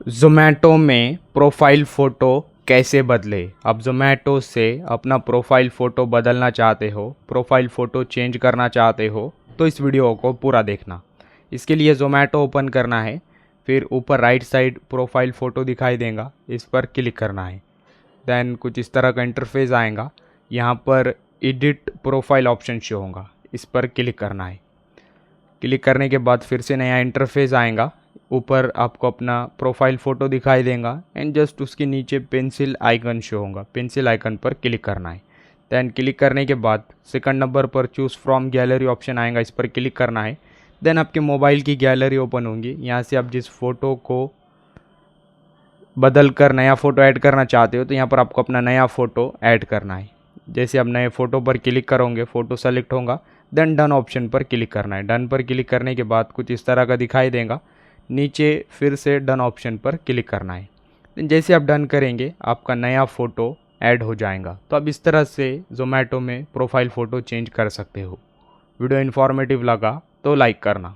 ज़ोमैटो में profile photo कैसे बदले। अब ज़ोमैटो से अपना प्रोफाइल फ़ोटो बदलना चाहते हो, प्रोफाइल फ़ोटो चेंज करना चाहते हो तो इस वीडियो को पूरा देखना। इसके लिए ज़ोमैटो ओपन करना है, फिर ऊपर राइट साइड प्रोफाइल फ़ोटो दिखाई देगा, इस पर क्लिक करना है। देन कुछ इस तरह का इंटरफेस आएगा, यहाँ पर एडिट प्रोफाइल ऑप्शन शो होगा, इस पर क्लिक करना है। क्लिक करने के बाद फिर से नया इंटरफेस आएगा, ऊपर आपको अपना प्रोफाइल फ़ोटो दिखाई देगा एंड जस्ट उसके नीचे पेंसिल आइकन शो होगा, पेंसिल आइकन पर क्लिक करना है। दैन क्लिक करने के बाद सेकंड नंबर पर चूज़ फ्रॉम गैलरी ऑप्शन आएगा, इस पर क्लिक करना है। देन आपके मोबाइल की गैलरी ओपन होगी, यहाँ से आप जिस फ़ोटो को बदल कर नया फ़ोटो ऐड करना चाहते हो तो यहाँ पर आपको अपना नया फ़ोटो ऐड करना है। जैसे आप नए फ़ोटो पर क्लिक करोगे, फ़ोटो सेलेक्ट होगा, देन डन ऑप्शन पर क्लिक करना है। डन पर क्लिक करने के बाद कुछ इस तरह का दिखाई देगा, नीचे फिर से डन ऑप्शन पर क्लिक करना है। जैसे आप डन करेंगे आपका नया फ़ोटो ऐड हो जाएगा। तो आप इस तरह से ज़ोमैटो में प्रोफाइल फ़ोटो चेंज कर सकते हो। वीडियो इन्फॉर्मेटिव लगा तो लाइक करना।